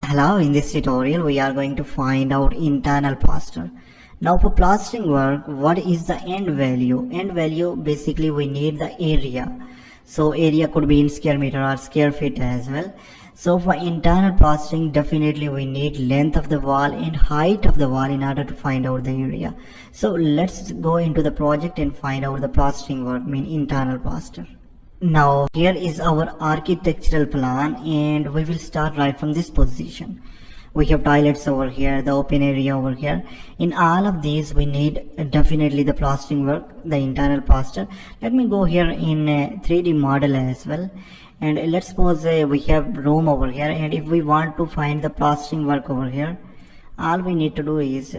Hello, in this tutorial we are going to find out internal plaster. Now for plastering work, what is the end value? End value, basically we need the area. So area could be in square meter or square feet as well. So for internal plastering, definitely we need length of the wall and height of the wall in order to find out the area. So let's go into the project and find out the plastering work, internal plaster. Now here is our architectural plan and we will start right from this position. We have toilets over here, the open area over here. In all of these we need definitely the plastering work, the internal plaster. Let me go here in 3D model as well, and let's suppose we have room over here, and if we want to find the plastering work over here, all we need to do is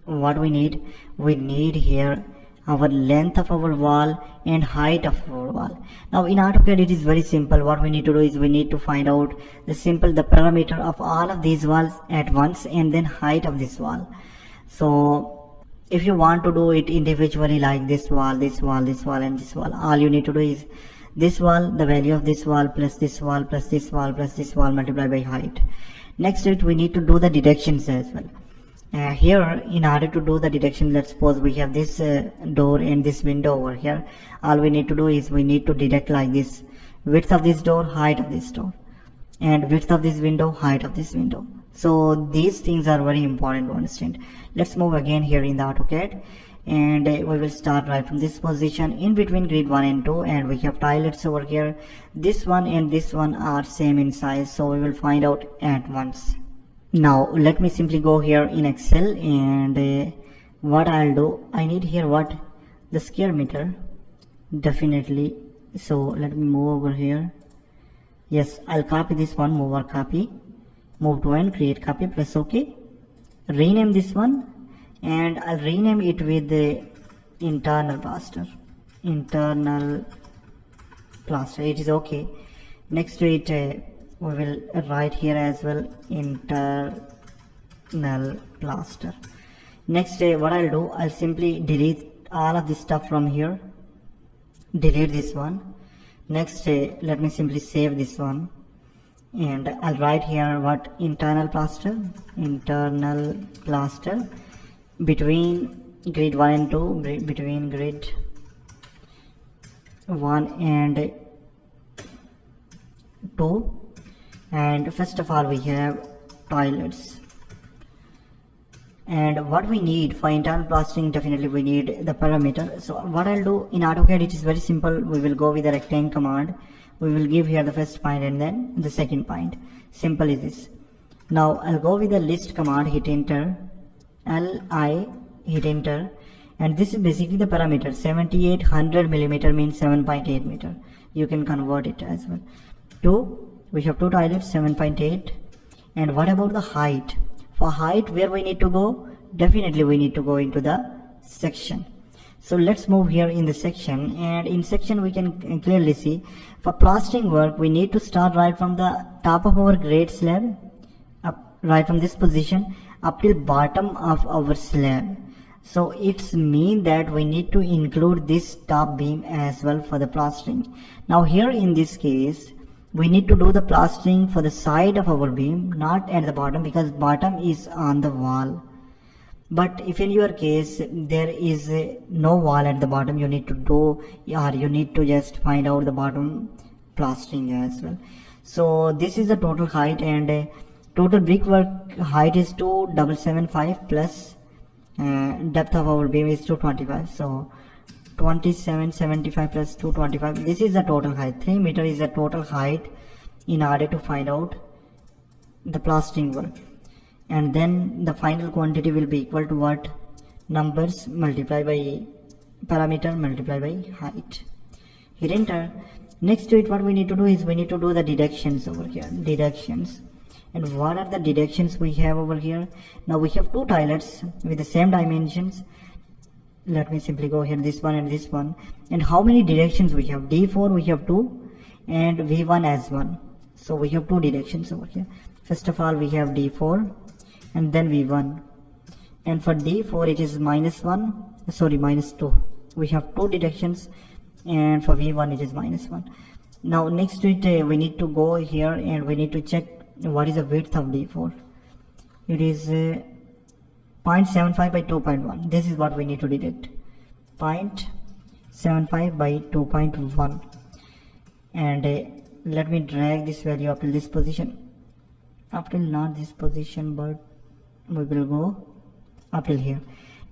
what we need here our length of our wall and height of our wall. Now in AutoCAD it is very simple. What we need to do is we need to find out the parameter of all of these walls at once and then height of this wall. So if you want to do it individually, like this wall, this wall, this wall and this wall, all you need to do is this wall, the value of this wall plus this wall plus this wall plus this wall multiplied by height. Next to it we need to do the deductions as well. Here, in order to do the deduction, let's suppose we have this door and this window over here. All we need to do is we need to deduct like this: width of this door, height of this door, and width of this window, height of this window. So these things are very important to understand. Let's move again here in the AutoCAD, and we will start right from this position in between grid 1 and 2, and we have toilets over here. This one and this one are same in size, so we will find out at once. Now let me simply go here in Excel, and what I'll do, I need here the square meter, definitely. So let me move over here. Yes, I'll copy this one, move or copy, move to and create copy, press OK. Rename this one, and I'll rename it with the internal plaster. Internal plaster, it is okay. Next to it we will write here as well internal plaster. Next what I'll do, I'll simply delete all of this stuff from here, delete this one. Next let me simply save this one, and I'll write here internal plaster between grid 1 and 2, between grid 1 and 2. And first of all we have toilets, and what we need for internal plastering, definitely we need the parameter. So what I'll do in AutoCAD, it is very simple. We will go with the rectangle command. We will give here the first point and then the second point. Simple is this. Now I'll go with the list command, hit enter, hit enter, and this is basically the parameter. 7800 millimeter means 7.8 meter. You can convert it as well. We have two toilets, 7.8. And what about the height? For height, where we need to go? Definitely we need to go into the section. So let's move here in the section, and in section we can clearly see for plastering work we need to start right from the top of our grade slab, up right from this position up till bottom of our slab. So it's mean that we need to include this top beam as well for the plastering. Now here in this case we need to do the plastering for the side of our beam, not at the bottom, because bottom is on the wall. But if in your case there is no wall at the bottom, you need to do, or you need to just find out the bottom plastering as well. So this is the total height, and total brickwork height is 2775 plus depth of our beam is 225. So 2775 plus 225, this is the total height. 3 meter is the total height in order to find out the plastering work, and then the final quantity will be equal to what? Numbers multiplied by parameter multiplied by height. Hit enter. Next to it, what we need to do is we need to do the deductions over here. Deductions. And what are the deductions we have over here? Now we have two toilets with the same dimensions. Let me simply go here, this one and this one. And how many deductions we have? D4 we have 2 and V1 as 1. So we have two deductions over here. First of all we have D4 and then V1. And for D4 it is minus 2. We have two deductions, and for V1 it is -1. Now next to it we need to go here and we need to check what is the width of D4? It is 0.75 by 2.1. This is what we need to detect. 0.75 by 2.1. And let me drag this value up to this position. Up till not this position, but we will go up till here.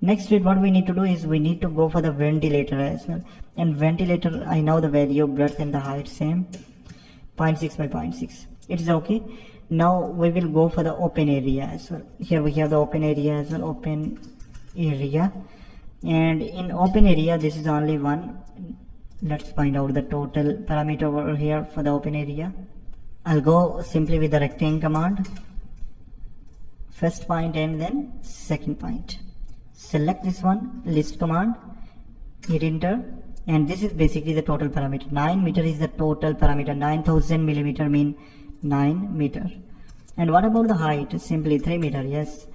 Next with what we need to do is we need to go for the ventilator as well. And ventilator, I know the value, breadth and the height same, 0.6 by 0.6. It is okay. Now we will go for the open area as well. Here we have the open area as well, open area. And in open area, this is only one. Let's find out the total parameter over here for the open area. I'll go simply with the rectangle command. First point and then second point. Select this one, list command, hit enter, and this is basically the total parameter. 9 meter is the total parameter. 9000 millimeter mean 9 meter. And what about the height? Simply 3 meter, yes.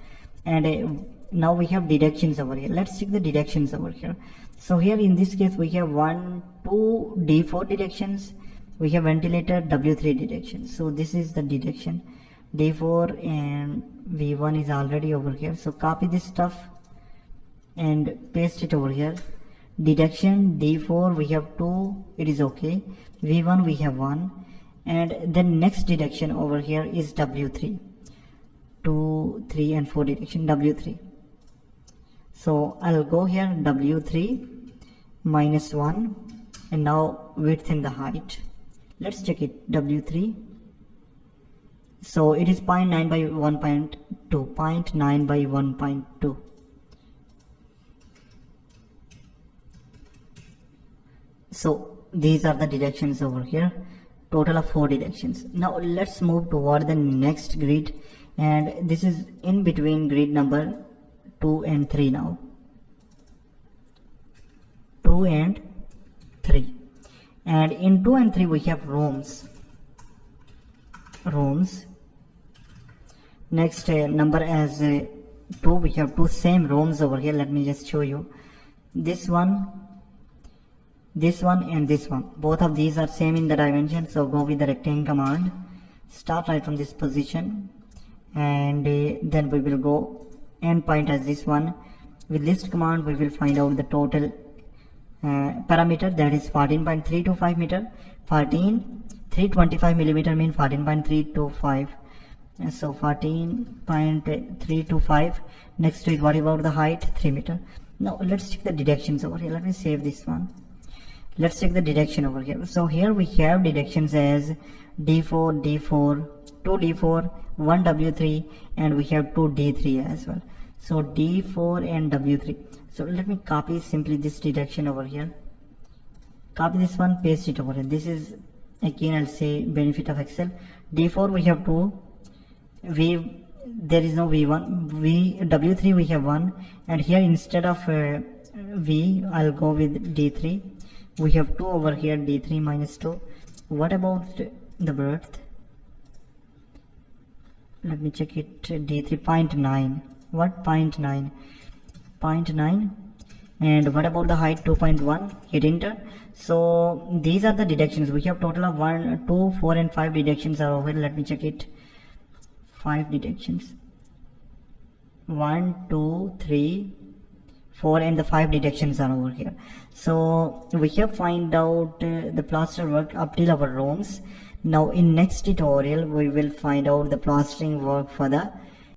And now we have deductions over here. Let's check the deductions over here. So here in this case we have 1, 2 D4 deductions. We have ventilator W3 deduction. So this is the deduction. D4 and V1 is already over here. So copy this stuff and paste it over here. Deduction D4 we have 2, it is okay. V1 we have 1. And then next deduction over here is W3. 2, 3 and 4 deduction W3. So I'll go here W3 minus 1 and now width and the height. Let's check it. W3. So it is 0.9 by 1.2. 0.9 by 1.2. So these are the deductions over here. Total of 4 deductions. Now let's move toward the next grid, and this is in between grid number 2 and 3 now. 2 and 3. And in 2 and 3 we have rooms. Next number as 2, we have 2 same rooms over here. Let me just show you. This one and this one. Both of these are same in the dimension. So go with the rectangle command. Start right from this position. And then we will go end point as this one. With list command we will find out the total parameter, that is 14.325 meter. 325 millimeter mean 14.325. So 14.325. Next to it, what about the height? 3 meter. Now let's check the deductions over here. Let me save this one. Let's check the deduction over here. So here we have deductions as D4, 2 D4, 1 W3, and we have 2 D3 as well. So D4 and W3. So let me copy simply this deduction over here. Copy this one, paste it over here. This is again, I'll say, benefit of Excel. D4 we have 2. There is no V1. W3 we have 1, and here instead of V, I'll go with D3. We have 2 over here, D3 minus 2. What about the breadth? Let me check it. D3 0.9. What? 0.9. 0.9. And what about the height? 2.1. Hit enter. So these are the deductions. We have total of 1, 2, 4 and 5 deductions are over. Let me check it. 5 deductions. 1, 2, 3, 4 and the 5 deductions are over here. So we have find out the plaster work up till our rooms. Now in next tutorial we will find out the plastering work for the